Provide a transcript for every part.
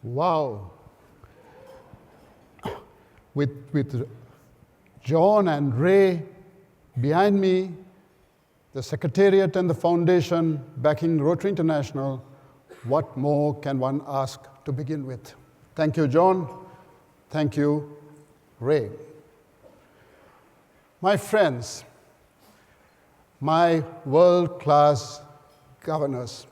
Wow. With John and Ray behind me, the Secretariat and the Foundation backing Rotary International, what more can one ask to begin with? Thank you, John. Thank you, Ray. My friends, my world-class governors,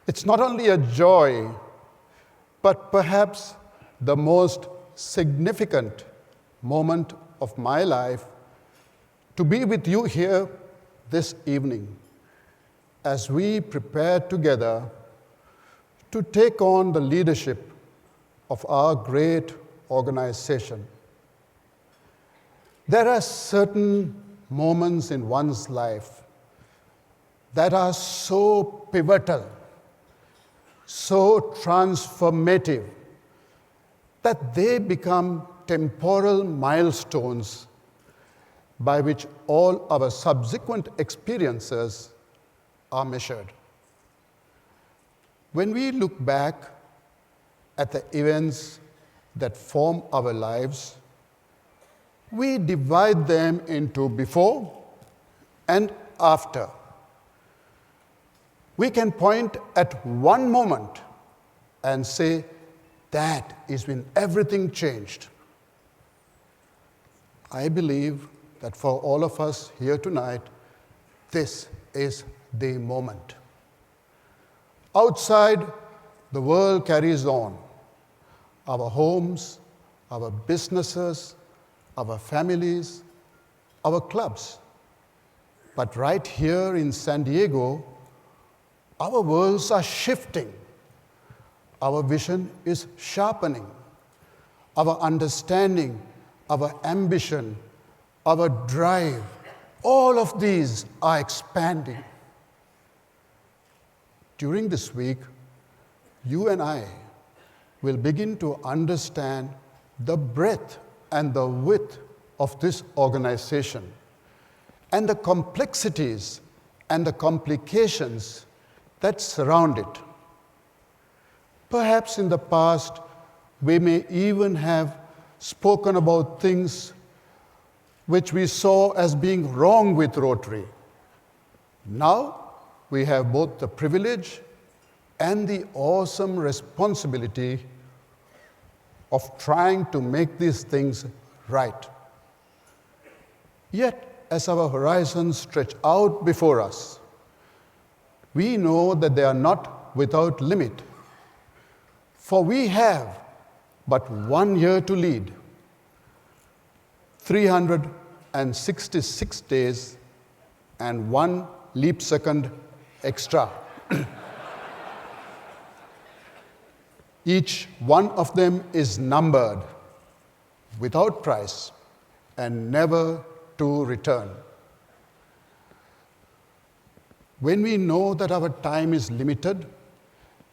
it's not only a joy, but perhaps the most significant moment of my life to be with you here this evening as we prepare together to take on the leadership of our great organization. There are certain moments in one's life that are so pivotal, so transformative, that they become temporal milestones by which all our subsequent experiences are measured. When we look back at the events that form our lives, we divide them into before and after. We can point at one moment and say, that is when everything changed. I believe that for all of us here tonight, this is the moment. Outside, the world carries on. Our homes, our businesses, our families, our clubs. But right here in San Diego, our worlds are shifting. Our vision is sharpening. Our understanding, our ambition, our drive, all of these are expanding. During this week, you and I will begin to understand the breadth and the width of this organization and the complexities and the complications that surround it. Perhaps in the past, we may even have spoken about things which we saw as being wrong with Rotary. Now, we have both the privilege and the awesome responsibility of trying to make these things right. Yet, as our horizons stretch out before us, we know that they are not without limit. For we have but 1 year to lead, 366 days and 1 leap second extra. Each one of them is numbered, without price, and never to return. When we know that our time is limited,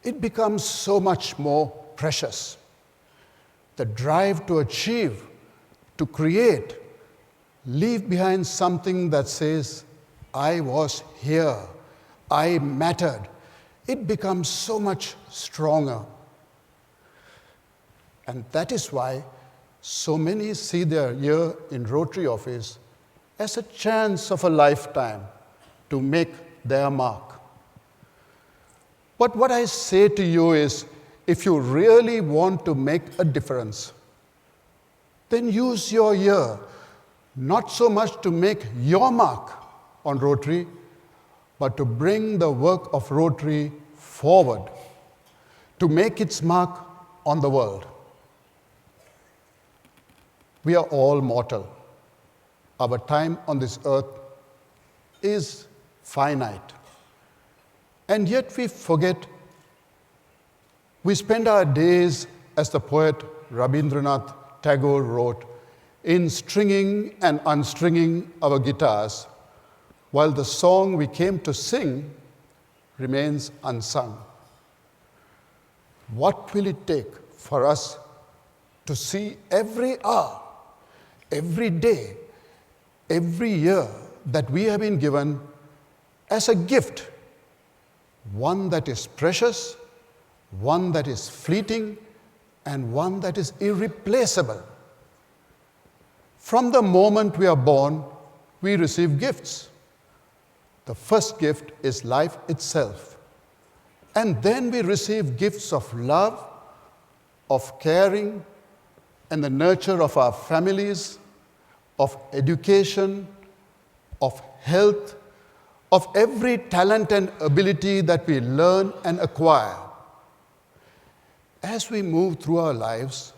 it becomes so much more precious. The drive to achieve, to create, leave behind something that says, I was here, I mattered, it becomes so much stronger. And that is why so many see their year in Rotary office as a chance of a lifetime to make their mark. But what I say to you is, if you really want to make a difference, then use your year, not so much to make your mark on Rotary, but to bring the work of Rotary forward, to make its mark on the world. We are all mortal. Our time on this earth is finite. And yet we forget. We spend our days, as the poet Ravindran Tagore wrote, in stringing and unstringing our guitars, while the song we came to sing remains unsung. What will it take for us to see every hour, every day, every year that we have been given as a gift, one that is precious, one that is fleeting, and one that is irreplaceable? From the moment we are born, we receive gifts. The first gift is life itself. And then we receive gifts of love, of caring, and the nurture of our families, of education, of health, of every talent and ability that we learn and acquire. As we move through our lives,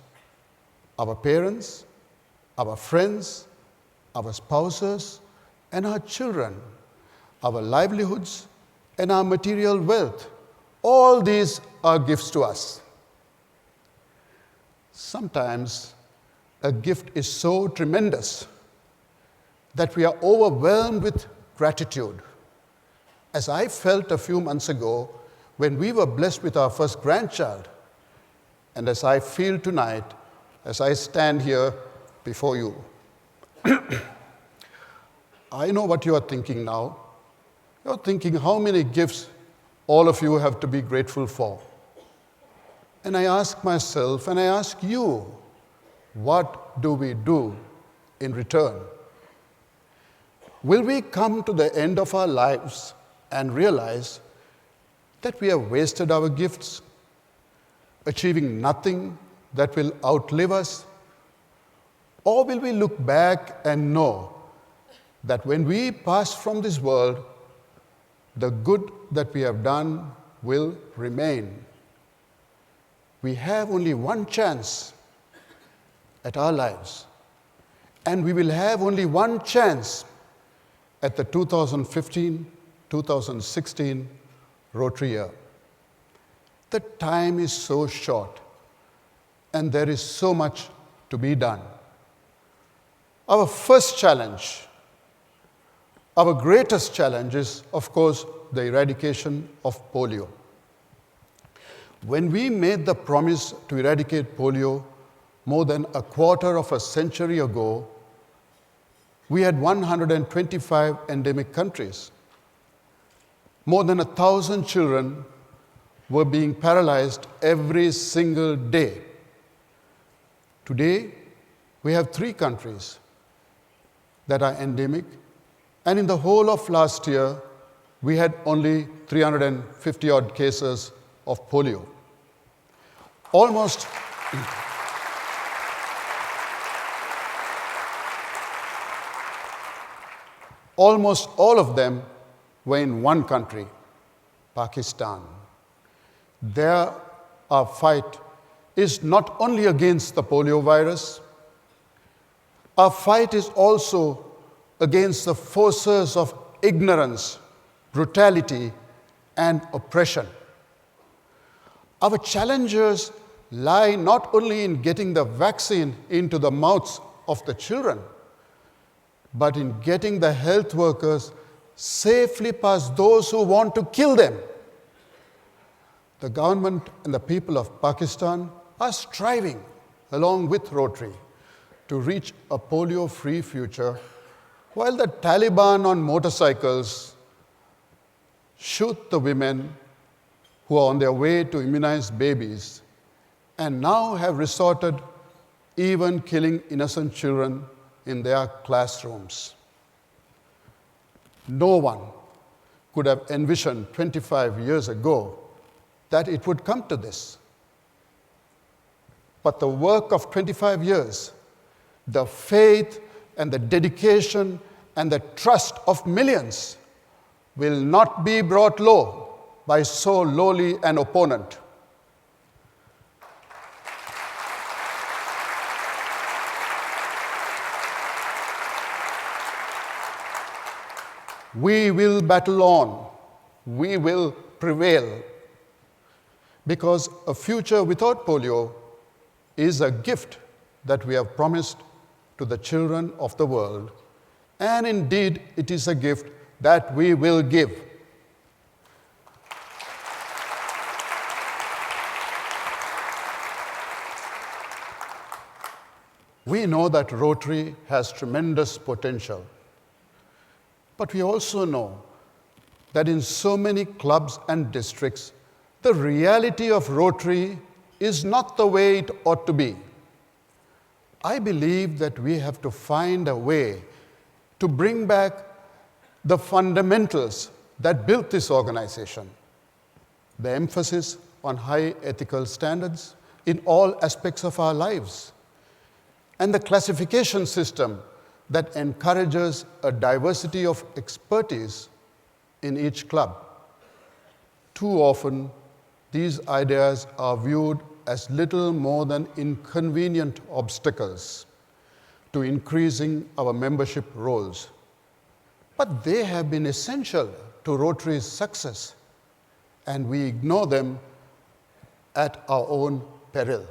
our parents, our friends, our spouses, and our children, our livelihoods, and our material wealth, all these are gifts to us. Sometimes a gift is so tremendous that we are overwhelmed with gratitude, as I felt a few months ago when we were blessed with our first grandchild, and as I feel tonight as I stand here before you. I know what you are thinking now. You're thinking how many gifts all of you have to be grateful for. And I ask myself, and I ask you, what do we do in return? Will we come to the end of our lives and realize that we have wasted our gifts, achieving nothing that will outlive us? Or will we look back and know that when we pass from this world, the good that we have done will remain? We have only one chance at our lives, and we will have only one chance at the 2015-2016 Rotary year. The time is so short, and there is so much to be done. Our first challenge, our greatest challenge is, of course, the eradication of polio. When we made the promise to eradicate polio more than a quarter of a century ago, we had 125 endemic countries. More than 1,000 children were being paralyzed every single day. Today, we have 3 countries that are endemic, and in the whole of last year, we had only 350-odd cases of polio. Almost all of them were in one country, Pakistan. There, our fight is not only against the polio virus, our fight is also against the forces of ignorance, brutality, and oppression. Our challenges lie not only in getting the vaccine into the mouths of the children, but in getting the health workers safely past those who want to kill them. The government and the people of Pakistan are striving, along with Rotary, to reach a polio-free future, while the Taliban on motorcycles shoot the women who are on their way to immunize babies, and now have resorted even killing innocent children in their classrooms. No one could have envisioned 25 years ago that it would come to this. But the work of 25 years, the faith and the dedication and the trust of millions will not be brought low by so lowly an opponent. We will battle on. We will prevail. Because a future without polio is a gift that we have promised to the children of the world. And indeed, it is a gift that we will give. We know that Rotary has tremendous potential. But we also know that in so many clubs and districts, the reality of Rotary is not the way it ought to be. I believe that we have to find a way to bring back the fundamentals that built this organization. The emphasis on high ethical standards in all aspects of our lives, and the classification system that encourages a diversity of expertise in each club. Too often, these ideas are viewed as little more than inconvenient obstacles to increasing our membership rolls. But they have been essential to Rotary's success, and we ignore them at our own peril.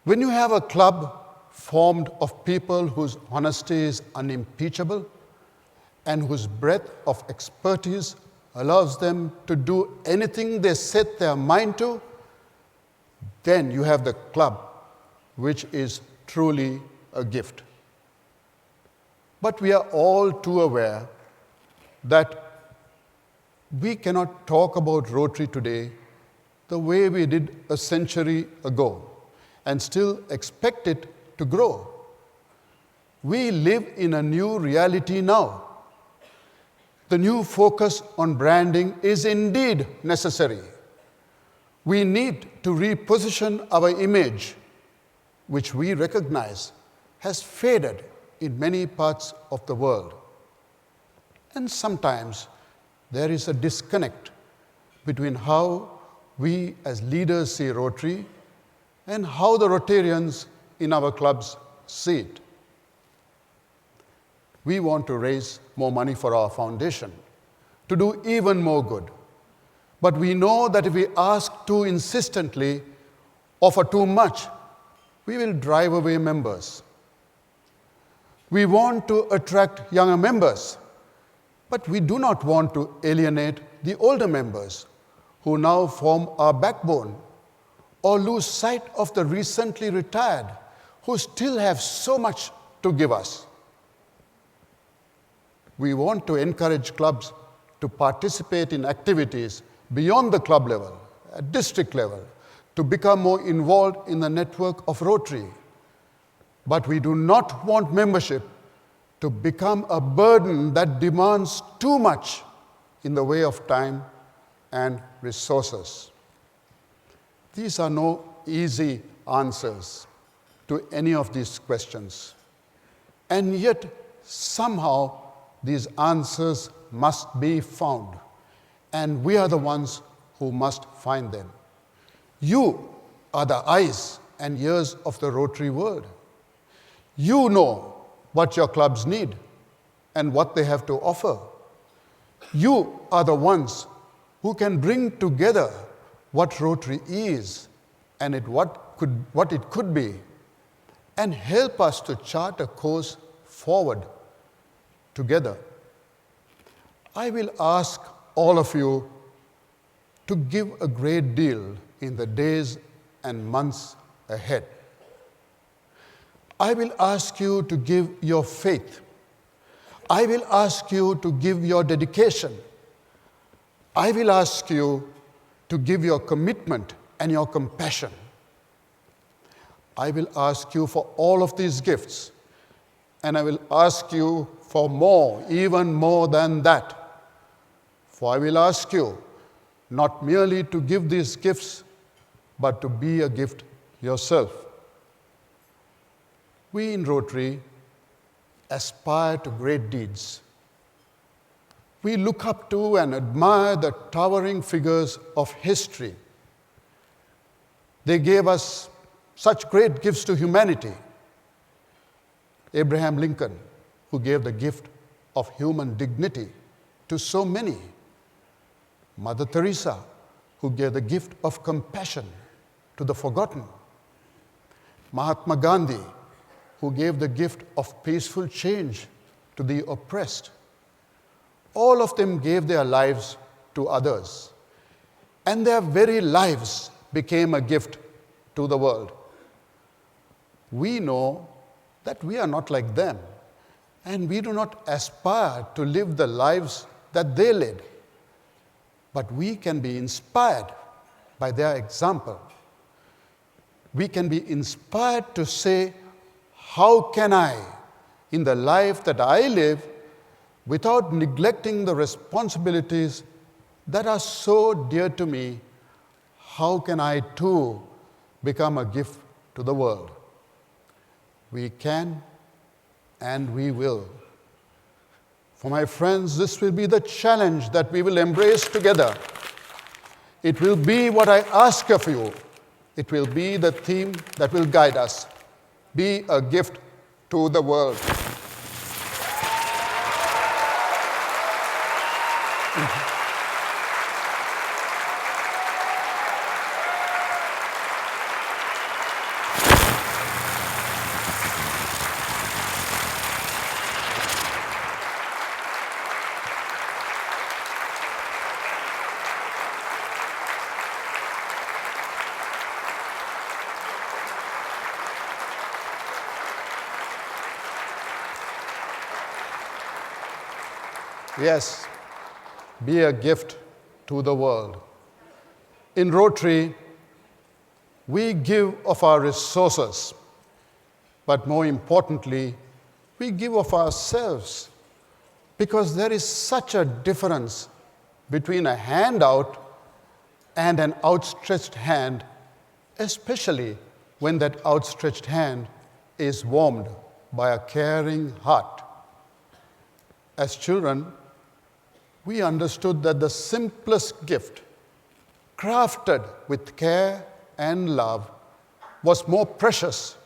When you have a club formed of people whose honesty is unimpeachable and whose breadth of expertise allows them to do anything they set their mind to, then you have the club, which is truly a gift. But we are all too aware that we cannot talk about Rotary today the way we did a century ago and still expect it to grow. We live in a new reality now. The new focus on branding is indeed necessary. We need to reposition our image, which we recognize has faded in many parts of the world. And sometimes there is a disconnect between how we as leaders see Rotary and how the Rotarians in our clubs see it. We want to raise more money for our foundation, to do even more good. But we know that if we ask too insistently or for too much, we will drive away members. We want to attract younger members, but we do not want to alienate the older members who now form our backbone, or lose sight of the recently retired who still have so much to give us. We want to encourage clubs to participate in activities beyond the club level, at district level, to become more involved in the network of Rotary. But we do not want membership to become a burden that demands too much in the way of time and resources. These are no easy answers to any of these questions. And yet, somehow, these answers must be found, and we are the ones who must find them. You are the eyes and ears of the Rotary world. You know what your clubs need and what they have to offer. You are the ones who can bring together what Rotary is and what it could be, and help us to chart a course forward together. I will ask all of you to give a great deal in the days and months ahead. I will ask you to give your faith. I will ask you to give your dedication. I will ask you to give your commitment and your compassion. I will ask you for all of these gifts, and I will ask you for more, even more than that. For I will ask you not merely to give these gifts, but to be a gift yourself. We in Rotary aspire to great deeds. We look up to and admire the towering figures of history. They gave us such great gifts to humanity. Abraham Lincoln, who gave the gift of human dignity to so many. Mother Teresa, who gave the gift of compassion to the forgotten. Mahatma Gandhi, who gave the gift of peaceful change to the oppressed. All of them gave their lives to others, and their very lives became a gift to the world. we know that we are not like them, and we do not aspire to live the lives that they led. But we can be inspired by their example. We can be inspired to say, how can I, in the life that I live, without neglecting the responsibilities that are so dear to me, how can I too become a gift to the world? We can and we will. For my friends, this will be the challenge that we will embrace together. It will be what I ask of you. It will be the theme that will guide us. Be a gift to the world. Yes, be a gift to the world. In Rotary, we give of our resources, but more importantly, we give of ourselves, because there is such a difference between a handout and an outstretched hand, especially when that outstretched hand is warmed by a caring heart. As children, we understood that the simplest gift, crafted with care and love, was more precious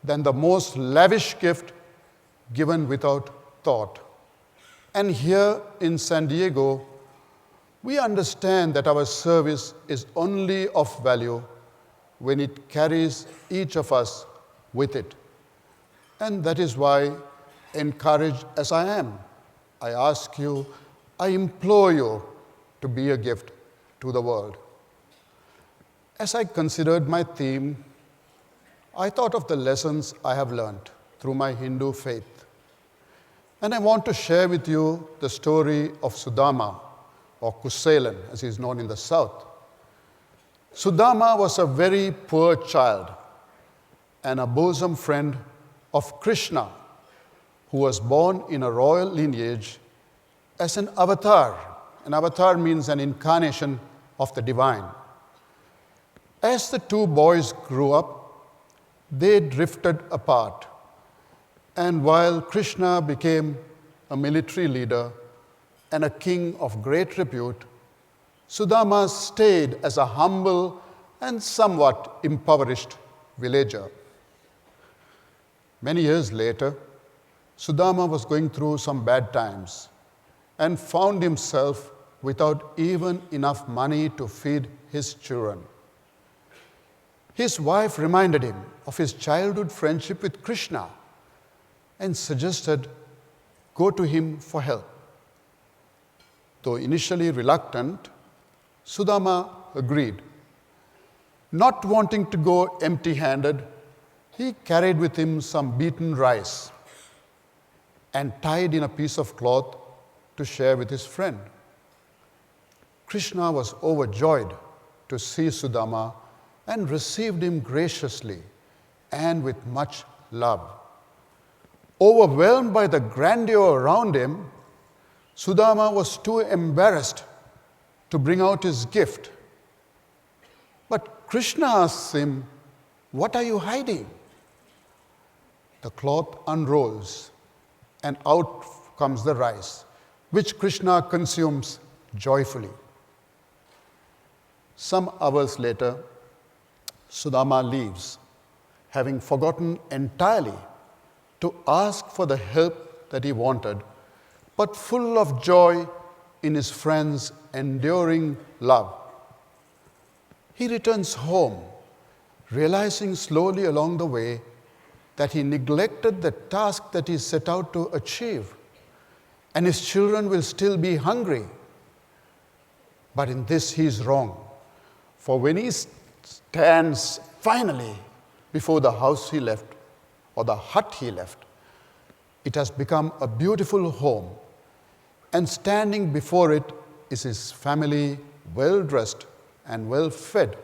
than the most lavish gift given without thought. And here in San Diego, we understand that our service is only of value when it carries each of us with it. And that is why, encouraged as I am, I ask you, I implore you to be a gift to the world. As I considered my theme, I thought of the lessons I have learned through my Hindu faith. And I want to share with you the story of Sudama, or Kuselan, as he is known in the South. Sudama was a very poor child and a bosom friend of Krishna, who was born in a royal lineage as an avatar. An avatar means an incarnation of the divine. As the two boys grew up, they drifted apart. And while Krishna became a military leader and a king of great repute, Sudama stayed as a humble and somewhat impoverished villager. Many years later, Sudama was going through some bad times and found himself without even enough money to feed his children. His wife reminded him of his childhood friendship with Krishna and suggested, go to him for help. Though initially reluctant, Sudama agreed. Not wanting to go empty-handed, he carried with him some beaten rice and tied in a piece of cloth to share with his friend. Krishna was overjoyed to see Sudama and received him graciously and with much love. Overwhelmed by the grandeur around him, Sudama was too embarrassed to bring out his gift. But Krishna asks him, "What are you hiding?" The cloth unrolls, and out comes the rice, which Krishna consumes joyfully. Some hours later, Sudama leaves, having forgotten entirely to ask for the help that he wanted, but full of joy in his friend's enduring love. He returns home, realizing slowly along the way that he neglected the task that he set out to achieve, and his children will still be hungry. But in this he is wrong, for when he stands finally before the house he left or the hut he left. It has become a beautiful home, and standing before it is his family, well dressed and well fed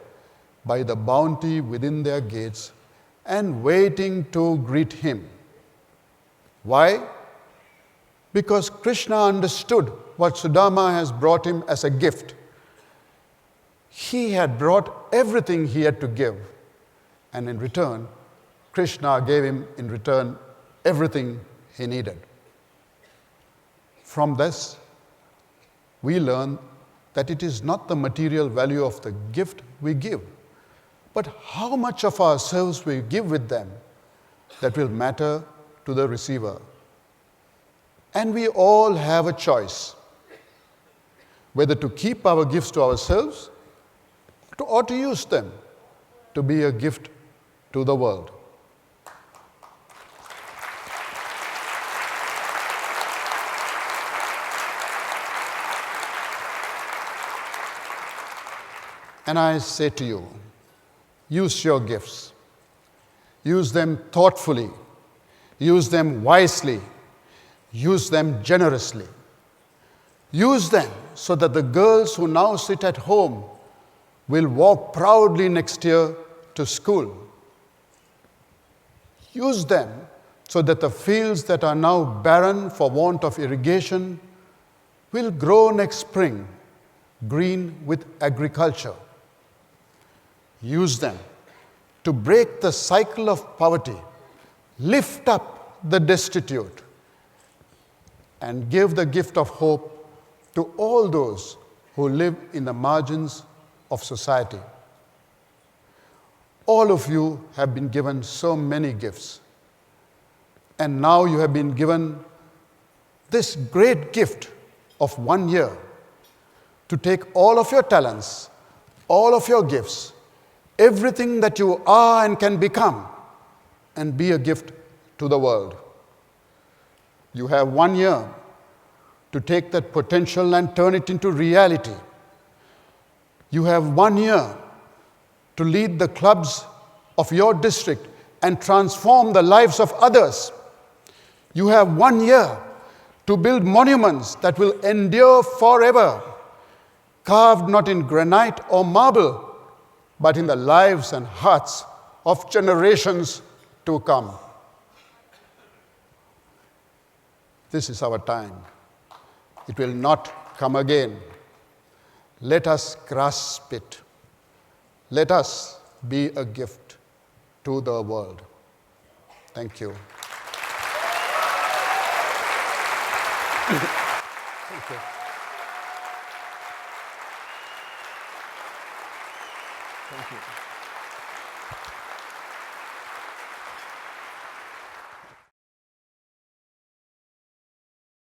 by the bounty within their gates and waiting to greet him. Why? Because Krishna understood what Sudama has brought him as a gift. He had brought everything he had to give, and in return, Krishna gave him in return everything he needed. From this, we learn that it is not the material value of the gift we give, but how much of ourselves we give with them that will matter to the receiver. And we all have a choice, whether to keep our gifts to ourselves or to use them to be a gift to the world. And I say to you, use your gifts. Use them thoughtfully. Use them wisely. Use them generously. Use them so that the girls who now sit at home will walk proudly next year to school. Use them so that the fields that are now barren for want of irrigation will grow next spring, green with agriculture. Use them to break the cycle of poverty, lift up the destitute, and give the gift of hope to all those who live in the margins of society. All of you have been given so many gifts, and now you have been given this great gift of 1 year to take all of your talents, all of your gifts, everything that you are and can become, and be a gift to the world. You have 1 year to take that potential and turn it into reality. You have 1 year to lead the clubs of your district and transform the lives of others. You have 1 year to build monuments that will endure forever, carved not in granite or marble, but in the lives and hearts of generations to come. This is our time. It will not come again. Let us grasp it. Let us be a gift to the world. Thank you. Thank you. Thank you.